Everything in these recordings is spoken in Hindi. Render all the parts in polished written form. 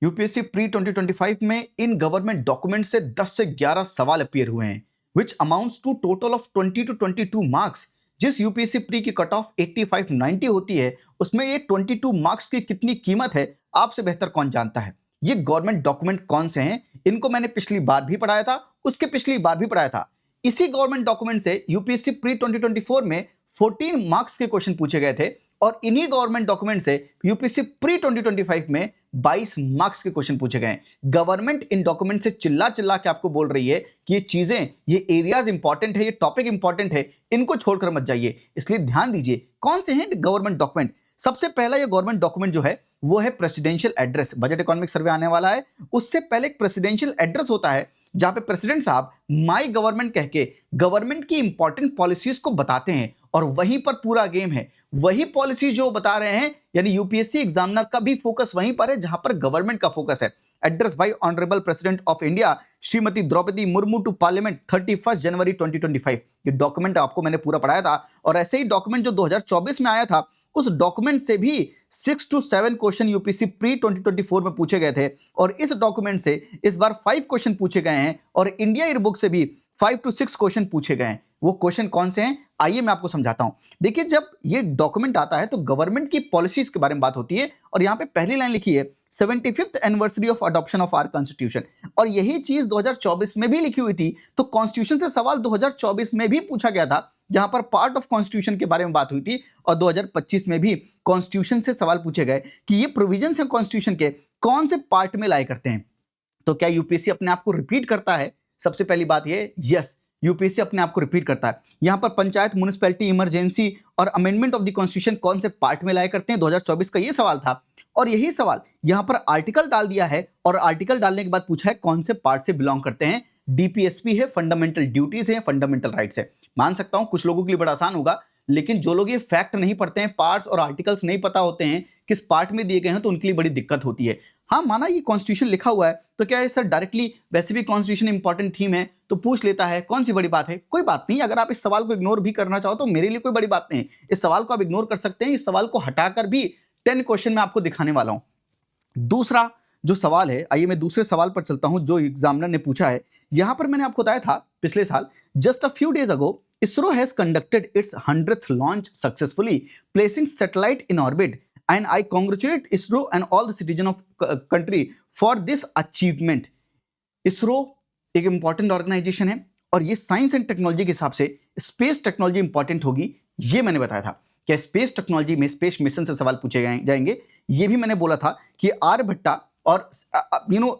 यूपीएससी प्री 2025 में इन गवर्नमेंट डॉक्यूमेंट से 10 से 11 सवाल अपीयर हुए हैं, which amounts to total of 20 to 22 marks. जिस यूपीएससी प्री की कट ऑफ 85-90 होती है, उसमें ये 22 मार्क्स की कितनी कीमत है, आपसे बेहतर कौन जानता है। ये गवर्नमेंट डॉक्यूमेंट कौन से हैं, इनको मैंने पिछली बार भी पढ़ाया था, उसके पिछली बार भी पढ़ाया था। इसी गवर्नमेंट डॉक्यूमेंट से यूपीएससी प्री 2024 में 14 मार्क्स के क्वेश्चन पूछे गए थे और इन्हीं गवर्नमेंट डॉक्यूमेंट से यूपीएससी प्री 2025 में 22 मार्क्स के क्वेश्चन पूछे गए। गवर्नमेंट इन डॉक्यूमेंट से चिल्ला चिल्ला के आपको बोल रही है कि ये चीजें, ये एरियाज इंपॉर्टेंट है, ये टॉपिक इंपॉर्टेंट है, इनको छोड़कर मत जाइए। इसलिए ध्यान दीजिए कौन से हैं गवर्नमेंट डॉक्यूमेंट। सबसे पहला ये गवर्नमेंट डॉक्यूमेंट जो है वो है presidential address. Budget economic survey आने वाला है, उससे पहले एक प्रेसिडेंशियल एड्रेस होता है जहां पे प्रेसिडेंट साहब माई गवर्नमेंट कह के गवर्नमेंट की इंपॉर्टेंट पॉलिसीज को बताते हैं और वहीं पर पूरा गेम है। वही पॉलिसी जो बता रहे हैं, यानी यूपीएससी एग्जामिनर का भी फोकस वहीं पर है जहां पर गवर्नमेंट का फोकस है। Address by honourable president of India Shrimati Droupadi Murmu to parliament 31 January 2025। ये डॉक्यूमेंट आपको मैंने पूरा पढ़ाया था और ऐसे ही डॉक्यूमेंट जो 2024 में आया था, उस डॉक्यूमेंट से भी 6 to 7 क्वेश्चन यूपीएससी प्री 2024 में पूछे गए थे और इस डॉक्यूमेंट से इस बार 5 क्वेश्चन पूछे गए हैं और इंडिया ईयर बुक से भी 5 to 6 क्वेश्चन पूछे गए हैं। वो क्वेश्चन कौन से हैं, आइए मैं आपको समझाता हूं। देखिए, जब ये डॉक्यूमेंट आता है तो गवर्नमेंट की पॉलिसीज के बारे में बात होती है और यहां पे पहली लाइन लिखी है 75th anniversary of adoption of our constitution, और यही चीज 2024 में भी लिखी हुई थी। तो कॉन्स्टिट्यूशन से सवाल 2024 में भी पूछा गया था जहां पर पार्ट ऑफ कॉन्स्टिट्यूशन के बारे में बात हुई थी, और 2025 में भी कॉन्स्टिट्यूशन से सवाल पूछे गए कि ये प्रोविजंस हैं कॉन्स्टिट्यूशन के कौन से पार्ट में लाए करते हैं। तो क्या यूपीएससी अपने आप को रिपीट करता है? सबसे पहली बात ये, यस, यूपीएससी अपने आप को रिपीट करता है। यहां पर पंचायत, म्युनिसिपैलिटी, इमरजेंसी और अमेंडमेंट ऑफ द कॉन्स्टिट्यूशन कौन से पार्ट में लाया करते हैं, 2024 का ये सवाल था और यही सवाल यहां पर आर्टिकल डाल दिया है और आर्टिकल डालने के बाद पूछा है कौन से पार्ट से बिलोंग करते हैं। डीपीएसपी है, फंडामेंटल ड्यूटीज है, फंडामेंटल राइट्स है। मान सकता हूं कुछ लोगों के लिए बड़ा आसान होगा, लेकिन जो लोग ये फैक्ट नहीं पढ़ते हैं, पार्ट्स और आर्टिकल्स नहीं पता होते हैं किस पार्ट में दिए गए हैं, तो उनके लिए बड़ी दिक्कत होती है। हाँ, माना ये कॉन्स्टिट्यूशन लिखा हुआ है तो क्या है सर, डायरेक्टली वैसे भी कॉन्स्टिट्यूशन इंपॉर्टेंट थीम है तो पूछ लेता है, कौन सी बड़ी बात है? कोई बात नहीं, अगर आप इस सवाल को इग्नोर भी करना चाहो तो मेरे लिए कोई बड़ी बात नहीं। इस सवाल को आप इग्नोर कर सकते हैं, इस सवाल को हटाकर भी 10 क्वेश्चन में आपको दिखाने वाला हूं। दूसरा जो सवाल है, आइए मैं दूसरे सवाल पर चलता हूं जो एग्जामिनर ने पूछा है। यहां पर मैंने आपको बताया था पिछले साल, just a few days ago ISRO has conducted its 100th launch successfully, placing satellite in orbit, and I congratulate ISRO and all the citizens of country for this achievement. ISRO एक इंपॉर्टेंट ऑर्गेनाइजेशन है और ये साइंस एंड टेक्नोलॉजी के हिसाब से स्पेस टेक्नोलॉजी इंपॉर्टेंट होगी, ये मैंने बताया था। क्या स्पेस टेक्नोलॉजी में स्पेस मिशन से सवाल पूछे जाएंगे, ये भी मैंने बोला था कि आर्यभट्टा और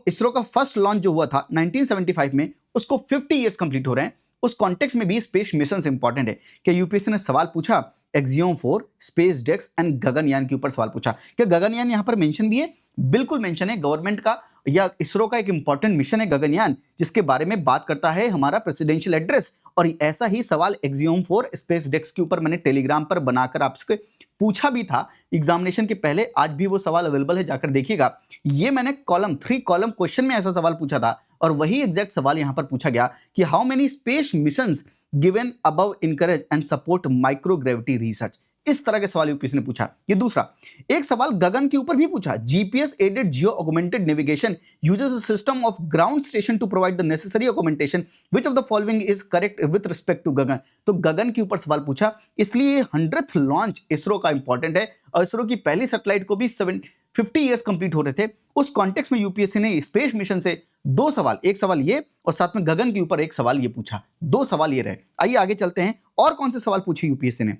ISRO का फर्स्ट लॉन्च जो हुआ था 1975 में, उसको 50 ईयर्स कंप्लीट हो रहे हैं। उस कॉन्टेक्स्ट में भी स्पेस मिशन से इंपॉर्टेंट है। क्या यूपीएससी ने सवाल पूछा Axiom 4, SpaDeX and Gaganyaan के ऊपर सवाल पूछा? क्या गगनयान यहां पर मेंशन भी है? बिल्कुल मेंशन है। गवर्नमेंट का या ISRO का एक इंपॉर्टेंट मिशन है गगनयान, जिसके बारे में बात करता है हमारा प्रेसिडेंशियल एड्रेस। और ऐसा ही सवाल एक्सियोम 4, स्पेस डेक्स के ऊपर मैंने टेलीग्राम पर बनाकर आपसे पूछा भी था एग्जामिनेशन के पहले। आज भी वो सवाल अवेलेबल है, जाकर देखिएगा। ये मैंने कॉलम 3 कॉलम क्वेश्चन में ऐसा सवाल पूछा था और वही एग्जैक्ट सवाल यहां पर पूछा गया कि how many space missions given above encourage and support microgravity research. इस तरह के सवाल यूपीएससी ने पूछा। ये दूसरा एक सवाल गगन के ऊपर भी पूछा, GPS aided geo augmented navigation uses a system of ground station to provide the necessary augmentation, which of the following is correct with respect to GAGAN. तो गगन के ऊपर सवाल पूछा, इसलिए 100th लॉन्च ISRO का इंपॉर्टेंट है और ISRO की पहली सैटेलाइट को भी 50 ईयर्स कंप्लीट हो रहे थे। उस कॉन्टेक्स्ट में यूपीएससी ने स्पेस मिशन से 2 सवाल, एक सवाल ये और साथ में गगन के ऊपर एक सवाल ये पूछा। 2 सवाल ये रहे। आइए आगे चलते हैं, और कौन से सवाल पूछे यूपीएससी ने।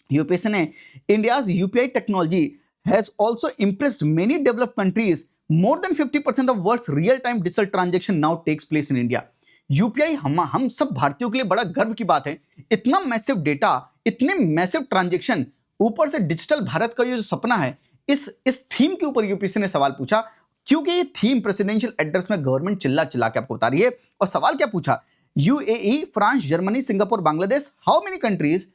यूपीएससी ने India's UPI technology has also impressed many developed countries, more than 50% of world's real time digital transaction now takes place in India. UPI हम सब भारतीयों के लिए बड़ा गर्व की बात है। इतना मैसिव डेटा, इतने मैसिव ट्रांजैक्शन, ऊपर से डिजिटल भारत का ये जो सपना है, इस थीम के ऊपर यूपीएससी ने सवाल पूछा, क्योंकि ये थीम प्रेसिडेंशियल एड्रेस में गवर्नमेंट चिल्ला चिल्ला के आपको बता रही है। और सवाल क्या पूछा, UAE, France, Germany, Singapore, Bangladesh, how many countries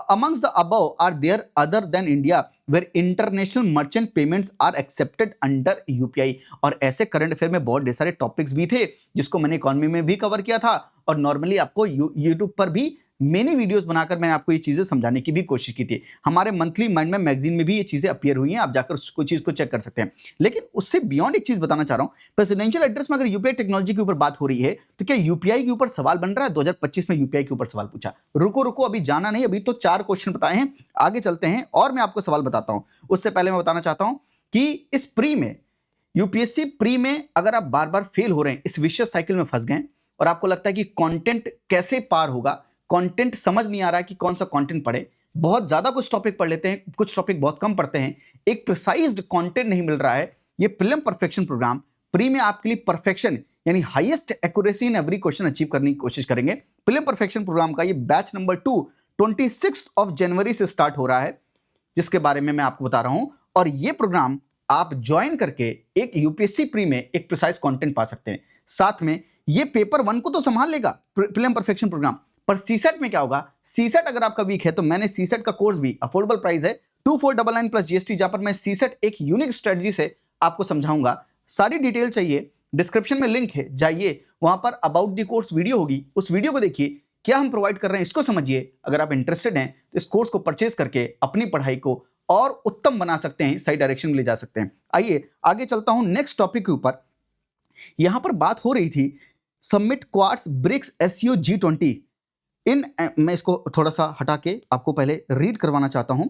amongst the above are there other than India where international merchant payments are accepted under UPI। और ऐसे करंट अफेयर में बहुत ढेर सारे टॉपिक्स भी थे जिसको मैंने इकोनॉमी में भी कवर किया था और नॉर्मली आपको यूट्यूब पर भी मेनी वीडियोस बनाकर मैंने आपको ये चीजें समझाने की भी कोशिश की थी। हमारे मंथली माइंड मैप मैगजीन में भी ये चीजें अपीयर हुई हैं, आप जाकर उस चीज को चेक कर सकते हैं। लेकिन उससे बियॉन्ड एक चीज बताना चाह रहा हूं, प्रेसिडेंशियल एड्रेस में अगर यूपीआई टेक्नोलॉजी के ऊपर बात हो रही है तो क्या यूपीआई के ऊपर सवाल बन रहा है? 2025 में यूपीआई के ऊपर सवाल पूछा। रुको रुको, अभी जाना नहीं, अभी तो 4 क्वेश्चन बताए हैं, आगे चलते हैं और मैं आपको सवाल बताता हूं। उससे पहले मैं बताना चाहता हूं कि इस प्री में, यूपीएससी प्री में अगर आप बार बार फेल हो रहे हैं, इस विशियस साइकिल में फंस गए और आपको लगता है कि कंटेंट कैसे पार होगा, कंटेंट समझ नहीं आ रहा है कि कौन सा कंटेंट पढ़े, बहुत ज्यादा कुछ टॉपिक पढ़ लेते हैं, कुछ टॉपिक बहुत कम पढ़ते हैं, एक प्रिसाइज्ड कंटेंट नहीं मिल रहा है, ये प्रीलिम परफेक्शन प्रोग्राम प्री में आपके लिए परफेक्शन यानी highest accuracy in every question achieve करने की कोशिश करेंगे। प्रीलिम परफेक्शन प्रोग्राम का ये बैच नंबर 2 26 जनवरी से स्टार्ट हो रहा है, जिसके बारे में मैं आपको बता रहा हूं। और ये प्रोग्राम आप ज्वाइन करके एक यूपीएससी प्री में एक प्रिसाइज कंटेंट पा सकते हैं। साथ में ये पेपर 1 को तो संभाल लेगा प्रीलिम परफेक्शन प्रोग्राम, पर सीसेट में क्या होगा, सीसेट अगर आपका वीक है तो मैंने सीसेट का कोर्स भी, अफोर्डेबल प्राइस है 2499 प्लस जीएसटी, जहां पर मैं सीसेट एक यूनिक स्ट्रेटजी से आपको समझाऊंगा। सारी डिटेल चाहिए, डिस्क्रिप्शन में लिंक है, जाइए वहां पर अबाउट द कोर्स वीडियो होगी, उस वीडियो को देखिए, क्या हम प्रोवाइड कर रहे हैं इसको समझिए। अगर आप इंटरेस्टेड हैं तो इस कोर्स को परचेज करके अपनी पढ़ाई को और उत्तम बना सकते हैं, सही डायरेक्शन में ले जा सकते हैं। आइए आगे चलता हूं नेक्स्ट टॉपिक के ऊपर। यहां पर बात हो रही थी summit quads BRICS SCO G20 इन, मैं इसको थोड़ा सा हटा के आपको पहले रीड करवाना चाहता हूं।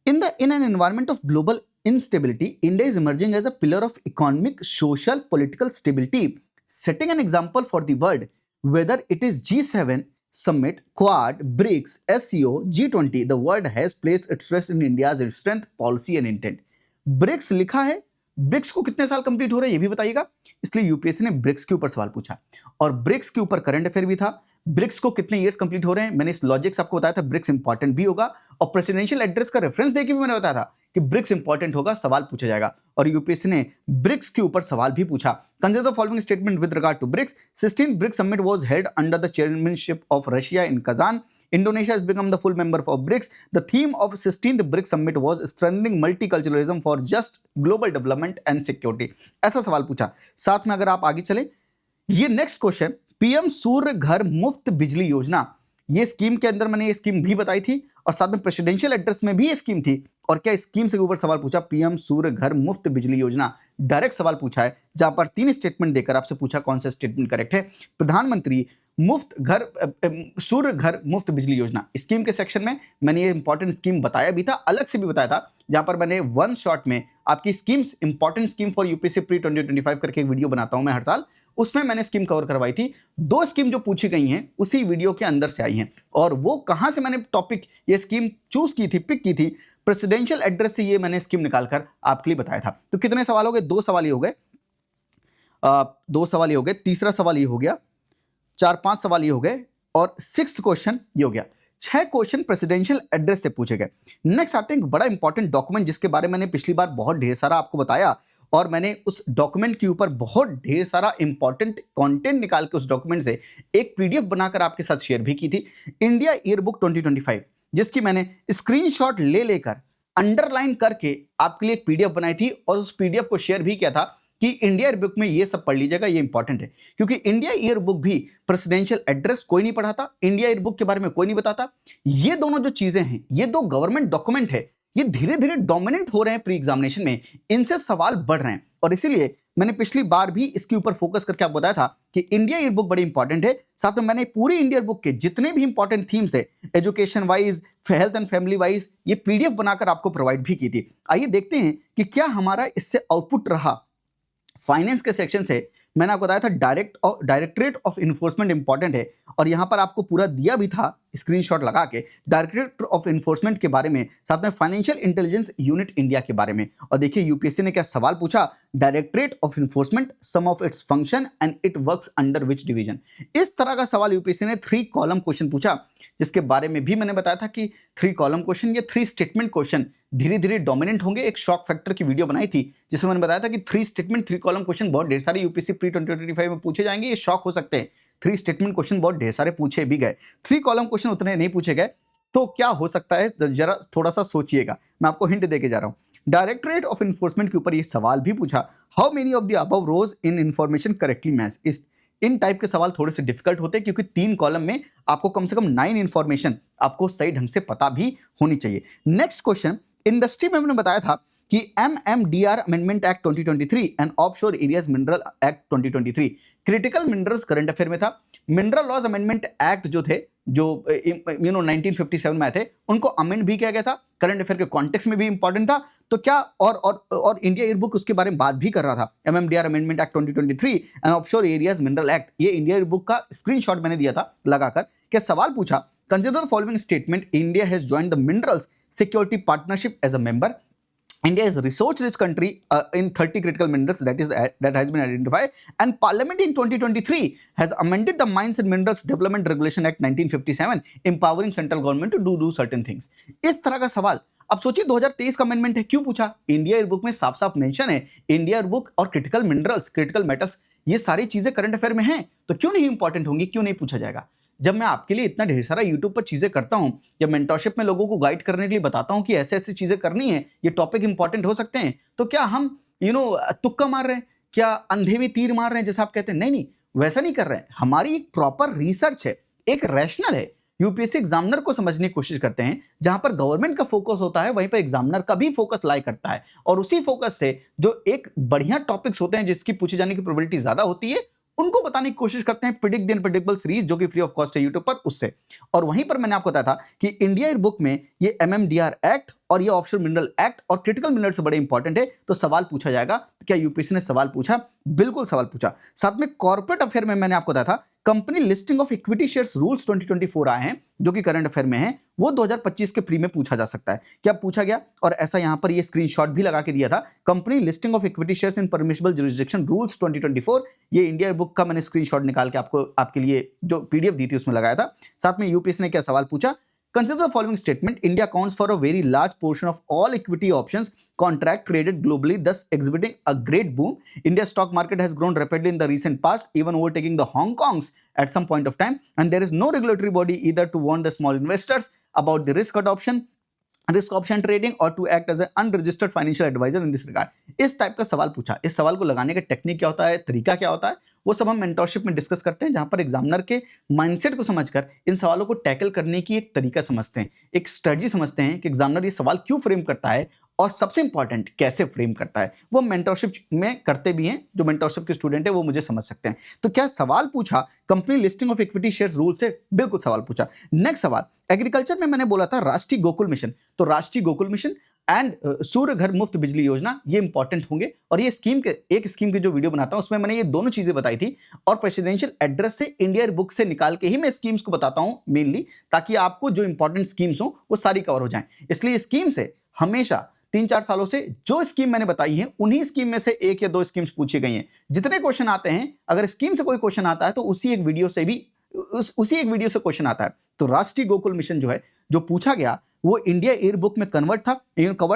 In an environment of global instability, India is emerging as a pillar of economic, social, political stability, setting an example for the world. Whether it is G7 summit, Quad, BRICS, SCO, G20, the world has placed its trust in India's strength, policy and intent. BRICS लिखा है, ब्रिक्स को कितने साल कंप्लीट हो रहे हैं ये भी बताइएगा, इसलिए यूपीएससी ने ब्रिक्स के ऊपर सवाल पूछा। और ब्रिक्स के ऊपर करंट अफेयर भी था, ब्रिक्स को कितने इयर्स कंप्लीट हो रहे हैं, मैंने इस लॉजिक से आपको बताया था ब्रिक्स इंपॉर्टेंट भी होगा, और प्रेसिडेंशियल एड्रेस का रेफरेंस देके भी मैंने बताया था कि ब्रिक्स इंपॉर्टेंट होगा, सवाल पूछा जाएगा। और यूपीएससी ने ब्रिक्स के ऊपर सवाल भी पूछा। Consider the following statement with regard to BRICS. 16th BRICS summit was held under the chairmanship of Russia in Kazan. Indonesia has become the full member of BRICS. The theme of 16th BRICS Summit was strengthening multiculturalism for just global development and security. ऐसा सवाल पूछा। साथ में अगर आप आगे चले, ये नेक्स्ट क्वेश्चन, पीएम सूर्य घर मुफ्त बिजली योजना, ये स्कीम के अंदर मैंने ये स्कीम भी बताई थी और साथ में प्रेसिडेंशियल एड्रेस में भी ये स्कीम थी। और क्या स्कीम से ऊपर सवाल पूछा, पीएम सूर्य घर मुफ्त बिजली योजना, डायरेक्ट सवाल पूछा है, जहां पर 3 स्टेटमेंट देकर आपसे पूछा कौन सा स्टेटमेंट करेक्ट है। प्रधानमंत्री मुफ्त घर, सूर्य घर मुफ्त बिजली योजना, स्कीम के सेक्शन में मैंने ये इंपॉर्टेंट स्कीम बताया भी था, अलग से भी बताया था, जहां पर मैंने वन शॉट में आपकी schemes, important scheme for UPSC pre 2025 करके एक वीडियो बनाता हूं मैं हर साल, उसमें मैंने स्कीम कवर करवाई थी। 2 स्कीम जो पूछी गई हैं उसी वीडियो के अंदर से आई हैं। और वो कहां से मैंने टॉपिक, ये स्कीम चूज की थी, पिक की थी, प्रेसिडेंशियल एड्रेस से ये मैंने स्कीम निकालकर आपके लिए बताया था। तो कितने सवाल हो गए, 2 सवाल ही हो गए, 2 सवाल ही हो गए, तीसरा सवाल ये हो गया, 4-5 सवाल ये हो गए, और 6th क्वेश्चन ये हो गया। 6 क्वेश्चन प्रेसिडेंशियल एड्रेस से पूछे गए। नेक्स्ट आते हैं एक बड़ा इंपॉर्टेंट डॉक्यूमेंट, जिसके बारे में मैंने पिछली बार बहुत ढेर सारा आपको बताया, और मैंने उस डॉक्यूमेंट के ऊपर बहुत ढेर सारा इंपॉर्टेंट कंटेंट निकाल के उस डॉक्यूमेंट से एक पीडीएफ बनाकर आपके साथ शेयर भी की थी, इंडिया ईयर बुक 2025, जिसकी मैंने स्क्रीनशॉट ले लेकर अंडरलाइन करके आपके लिए एक पीडीएफ बनाई थी और उस पीडीएफ को शेयर भी किया था कि इंडिया ईयर बुक में ये सब पढ़ लीजिएगा, ये इंपॉर्टेंट है। क्योंकि इंडिया ईयर बुक भी प्रेसिडेंशियल एड्रेस कोई नहीं पढ़ाता, इंडिया ईयर बुक के बारे में कोई नहीं बताता। ये दोनों जो चीजें हैं, ये 2 गवर्नमेंट डॉक्यूमेंट है, ये धीरे धीरे डोमिनेंट हो रहे हैं प्री एग्जामिनेशन में, इनसे सवाल बढ़ रहे हैं। और इसीलिए मैंने पिछली बार भी इसके ऊपर फोकस करके आपको बताया था कि इंडिया ईयर बुक बड़ी इंपॉर्टेंट है। साथ में मैंने पूरी इंडिया बुक के जितने भी इंपॉर्टेंट थीम्स थे, education wise, health and family wise, ये पीडीएफ बनाकर आपको प्रोवाइड भी की थी। आइए देखते हैं कि क्या हमारा इससे आउटपुट रहा। फाइनेंस के सेक्शन से मैंने आपको बताया था डायरेक्टरेट ऑफ इन्फोर्समेंट इंपॉर्टेंट है, और यहां पर आपको पूरा दिया भी था स्क्रीनशॉट लगा के डायरेक्टरेट ऑफ इन्फोर्समेंट के बारे में, साथ में फाइनेंशियल इंटेलिजेंस यूनिट इंडिया के बारे में। और देखिए यूपीएससी ने क्या सवाल पूछा, directorate of enforcement, some of its function and it works under which division. इस तरह का सवाल यूपीएससी ने 3 कॉलम क्वेश्चन पूछा, जिसके बारे में भी मैंने बताया था कि 3 कॉलम क्वेश्चन, ये 3 स्टेटमेंट क्वेश्चन धीरे धीरे डोमिनेंट होंगे। एक शॉक फैक्टर की वीडियो बनाई थी जिसमें मैंने बताया था कि 3 स्टेटमेंट 3 कॉलम क्वेश्चन बहुत ढेर सारे यूपीएससी प्री 2025 में पूछे जाएंगे, ये शॉक हो सकते हैं। 3 स्टेटमेंट क्वेश्चन बहुत ढेर सारे पूछे भी गए, 3 कॉलम क्वेश्चन उतने नहीं पूछे गए, तो क्या हो सकता है जरा थोड़ा सा सोचिएगा, मैं आपको हिंट देके जा रहा हूं। डायरेक्टरेट ऑफ इन्फोर्समेंट के ऊपर ये सवाल भी पूछा, how many of the above rows in information correctly match. इन टाइप के सवाल थोड़े से डिफिकल्ट होते हैं क्योंकि 3 कॉलम में आपको कम से कम 9 इंफॉर्मेशन आपको सही ढंग से पता भी होनी चाहिए। नेक्स्ट क्वेश्चन, इंडस्ट्री में हमने बताया था कि MMDR amendment act 2023 and offshore areas mineral act 2023 critical minerals current affair में था। मिनरल लॉज अमेंडमेंट एक्ट जो थे, जो 1957 में आए थे, उनको अमेंड भी किया गया था, करंट अफेयर के कॉन्टेक्स्ट में भी इंपॉर्टेंट था। तो क्या और इंडिया ईयरबुक उसके बारे में बात भी कर रहा था। MMDR amendment act 2023 and offshore areas mineral act, ये इंडिया ईयरबुक का स्क्रीनशॉट मैंने दिया था लगाकर। क्या सवाल पूछा, consider the following statement, India has joined the minerals security partnership as a member. India is a resource-rich country in 30 critical minerals that has been identified, and Parliament in 2023 has amended the Mines and Minerals Development Regulation Act 1957, empowering central government to do certain things. इस तरह का सवाल अब सोचिए 2023 का अमेंडमेंट है, क्यों पूछा? इंडिया ईयरबुक में साफ साफ मेंशन है, इंडिया ईयरबुक और क्रिटिकल मिनरल्स, क्रिटिकल मेटल्स, ये सारी चीजें करंट अफेयर में हैं, तो क्यों नहीं इंपॉर्टेंट होंगी, क्यों नहीं पूछा जाएगा? जब मैं आपके लिए इतना ढेर सारा यूट्यूब पर चीजें करता हूं या मेंटरशिप में लोगों को गाइड करने के लिए बताता हूं कि ऐसे ऐसी चीजें करनी है, ये टॉपिक इंपॉर्टेंट हो सकते हैं, तो क्या हम तुक्का मार रहे हैं, क्या अंधे में तीर मार रहे हैं जैसा आप कहते हैं? नहीं नहीं, वैसा नहीं कर रहे हैं। हमारी एक प्रॉपर रिसर्च है, एक रैशनल है। यूपीएससी एग्जामिनर को समझने की कोशिश करते हैं, जहां पर गवर्नमेंट का फोकस होता है वहीं पर एग्जामिनर का भी फोकस लाई करता है, और उसी फोकस से जो एक बढ़िया टॉपिक्स होते हैं जिसकी पूछे जाने की प्रोबेबिलिटी ज्यादा होती है, उनको बताने की कोशिश करते हैं प्रिडिक्ट द अनप्रेडिक्टेबल सीरीज, जो कि फ्री ऑफ कॉस्ट है यूट्यूब पर, उससे। और वहीं पर मैंने आपको बताया था कि इंडिया ईयरबुक में ये MMDR एक्ट और ये ऑफशोर मिनरल एक्ट और क्रिटिकल मिनरल से बड़े इंपॉर्टेंट है, तो सवाल पूछा जाएगा। तो क्या यूपीएससी ने सवाल पूछा? बिल्कुल सवाल पूछा। साथ में कॉर्पोरेट अफेयर में मैंने आपको बताया था company listing of equity shares rules 2024 आए हैं, जो कि करंट अफेयर में है, वो 2025 के प्री में पूछा जा सकता है। क्या पूछा गया? और ऐसा यहां पर ये स्क्रीनशॉट भी लगा के दिया था, company listing of equity shares in permissible jurisdiction rules 2024। ये इंडिया बुक का मैंने स्क्रीनशॉट निकाल के आपके लिए जो पीडीएफ दी थी उसमें लगाया था। साथ में यूपीएससी ने क्या सवाल पूछा, consider the following statement, India accounts for a very large portion of all equity options contract traded globally, thus exhibiting a great boom. India's stock market has grown rapidly in the recent past, even overtaking the Hong Kong's at some point of time, and there is no regulatory body either to warn the small investors about the risk option trading or to act as an unregistered financial advisor in this regard. इस टाइप का सवाल पूछा। इस सवाल को लगाने का टेक्निक क्या होता है, तरीका क्या होता है, वो सब हम मेंटरशिप में डिस्कस करते हैं, जहां पर एग्जामिनर के माइंडसेट को समझकर इन सवालों को टैकल करने की एक तरीका समझते हैं, एक स्ट्रेटजी समझते हैं कि एग्जामिनर ये सवाल क्यों फ्रेम करता है और सबसे इंपॉर्टेंट कैसे फ्रेम करता है। वो मेंटरशिप में करते भी हैं, जो मेंटरशिप के स्टूडेंट है वो मुझे समझ सकते हैं। तो क्या सवाल पूछा company listing of equity shares rule से? बिल्कुल सवाल पूछा। नेक्स्ट सवाल, एग्रीकल्चर में मैंने बोला था राष्ट्रीय गोकुल मिशन, तो राष्ट्रीय गोकुल मिशन एंड सूर्य घर मुफ्त बिजली योजना, ये इंपॉर्टेंट होंगे। और ये स्कीम के एक स्कीम की जो वीडियो बनाता हूं उसमें मैंने ये दोनों चीजें बताई थी, और प्रेसिडेंशियल एड्रेस से इंडिया बुक से निकाल के ही मैं स्कीम्स को बताता हूं मेनली, ताकि आपको जो इंपॉर्टेंट स्कीम्स हो वो सारी कवर हो जाएं। इसलिए स्कीम से हमेशा 3-4 सालों से जो स्कीम मैंने बताई है, उन्हीं स्कीम में से 1 या 2 स्कीम्स पूछी गई हैं। जितने क्वेश्चन आते हैं, अगर स्कीम से कोई क्वेश्चन आता है तो उसी एक वीडियो से क्वेश्चन आता है। तो राष्ट्रीय गोकुल मिशन जो है, जो पूछा गया, वो इंडिया ईयरबुक में कवर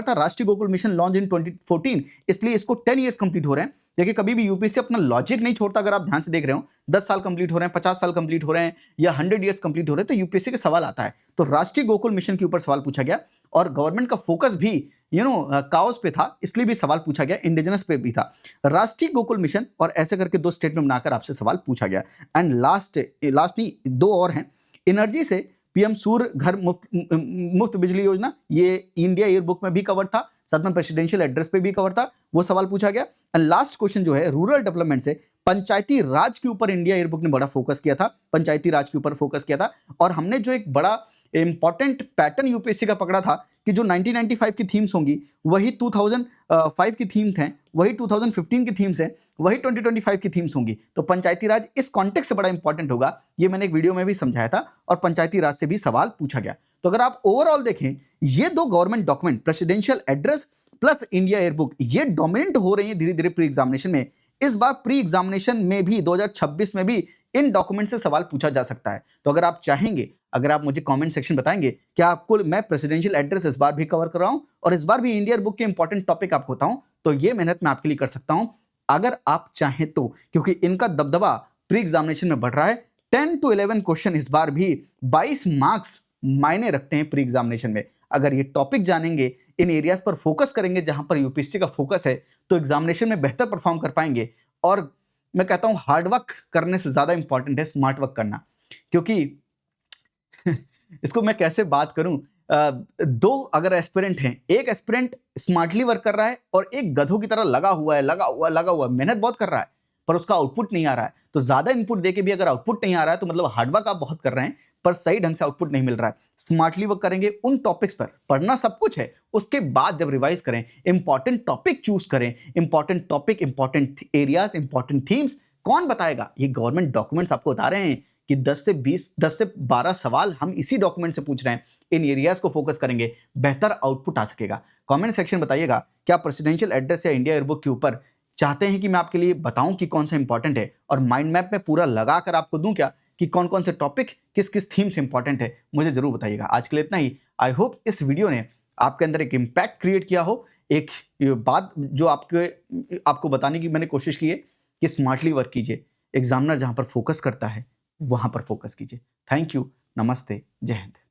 था। राष्ट्रीय गोकुल मिशन लॉन्च इन 2014, इसलिए इसको 10 इयर्स कंप्लीट हो रहे हैं। देखिए, कभी भी यूपीएससी अपना लॉजिक नहीं छोड़ता। अगर आप ध्यान से देख रहे हो, 10 साल कंप्लीट हो रहे हैं, 50 साल कंप्लीट हो रहे हैं, या 100 इयर्स कंप्लीट हो रहे हैं, तो यूपीएससी के सवाल आता है। तो राष्ट्रीय गोकुल मिशन के ऊपर सवाल पूछा गया, और गवर्नमेंट का फोकस भी काउस पे था, इसलिए भी सवाल पूछा गया, इंडिजिनस पे भी था। राष्ट्रीय गोकुल मिशन और ऐसे करके 2 स्टेटमेंट बनाकर आपसे सवाल पूछा गया। एंड लास्ट नहीं, 2 और हैं। एनर्जी से पीएम सूर्य घर मुफ्त बिजली योजना, ये इंडिया ईयरबुक में भी कवर था, साथ में प्रेसिडेंशियल एड्रेस पे भी कवर था, वो सवाल पूछा गया। एंड लास्ट क्वेश्चन जो है, रूरल डेवलपमेंट से पंचायती राज के ऊपर इंडिया ईयरबुक ने बड़ा फोकस किया था, पंचायती राज के ऊपर फोकस किया था। और हमने जो एक बड़ा इंपॉर्टेंट पैटर्न यूपीएससी का पकड़ा था कि जो 1995 की थीम्स होंगी वही 2005 की थीम्स हैं, वही 2015 की थीम्स हैं, वही 2025 की थीम्स होंगी। तो पंचायती राज इस कॉन्टेक्स्ट से बड़ा इंपॉर्टेंट होगा, ये मैंने एक वीडियो में भी समझाया था, और पंचायती राज से भी सवाल पूछा गया। तो अगर आप ओवरऑल देखें, ये 2 government document, presidential address plus India yearbook, ये डोमिनेंट हो रही है धीरे धीरे प्री एग्जामिनेशन में। इस बार प्री एग्जामिनेशन में भी 2026 में भी इन डॉक्यूमेंट से सवाल पूछा जा सकता है। तो अगर आप चाहेंगे, अगर आप मुझे कमेंट सेक्शन बताएंगे कि आपको मैं प्रेसिडेंशियल एड्रेस इस बार भी कवर कर रहा हूं और इस बार भी इंडिया बुक के इंपॉर्टेंट टॉपिक आपको बताऊं, तो ये मेहनत मैं आपके लिए कर सकता हूं, अगर आप चाहें तो, क्योंकि इनका दबदबा प्री एग्जामिनेशन में बढ़ रहा है। 10 to 11 क्वेश्चन इस बार भी 22 मार्क्स मायने रखते हैं प्री एग्जामिनेशन में। अगर ये टॉपिक जानेंगे, इन एरियाज पर फोकस करेंगे जहां पर यूपीएससी का फोकस है, तो एग्जामिनेशन में बेहतर परफॉर्म कर पाएंगे। और मैं कहता हूं हार्ड वर्क करने से ज्यादा इंपॉर्टेंट है स्मार्ट वर्क करना, क्योंकि इसको मैं कैसे बात करूं, दो अगर एस्पिरेंट हैं, एक एस्पिरेंट स्मार्टली वर्क कर रहा है और एक गधों की तरह लगा हुआ मेहनत बहुत कर रहा है, पर उसका आउटपुट नहीं आ रहा है। तो ज्यादा इनपुट देके भी अगर आउटपुट नहीं आ रहा है तो मतलब हार्डवर्क आप बहुत कर रहे हैं पर सही ढंग से आउटपुट नहीं मिल रहा है। स्मार्टली वर्क करेंगे, उन टॉपिक्स पर पढ़ना सब कुछ है, उसके बाद जब रिवाइज करें, इंपॉर्टेंट टॉपिक चूज करें, important topic, important areas, important themes कौन बताएगा? ये गवर्नमेंट डॉक्यूमेंट्स आपको बता रहे हैं कि 10 से 12 सवाल हम इसी डॉक्यूमेंट से पूछ रहे हैं। इन एरियाज को फोकस करेंगे, बेहतर आउटपुट आ सकेगा। कमेंट सेक्शन बताइएगा, क्या प्रेसिडेंशियल एड्रेस या इंडिया एयरबुक के ऊपर चाहते हैं कि मैं आपके लिए बताऊं कि कौन सा इंपॉर्टेंट है, और माइंड मैप में पूरा लगा कर आपको दूं क्या कि कौन कौन से टॉपिक किस किस थीम से इंपॉर्टेंट है? मुझे जरूर बताइएगा। आज के लिए इतना ही। आई होप इस वीडियो ने आपके अंदर एक इंपैक्ट क्रिएट किया हो। एक बात जो आपको बताने की मैंने कोशिश की है कि स्मार्टली वर्क कीजिए, एग्जामिनर जहां पर फोकस करता है वहां पर फोकस कीजिए। थैंक यू, नमस्ते, जय हिंद।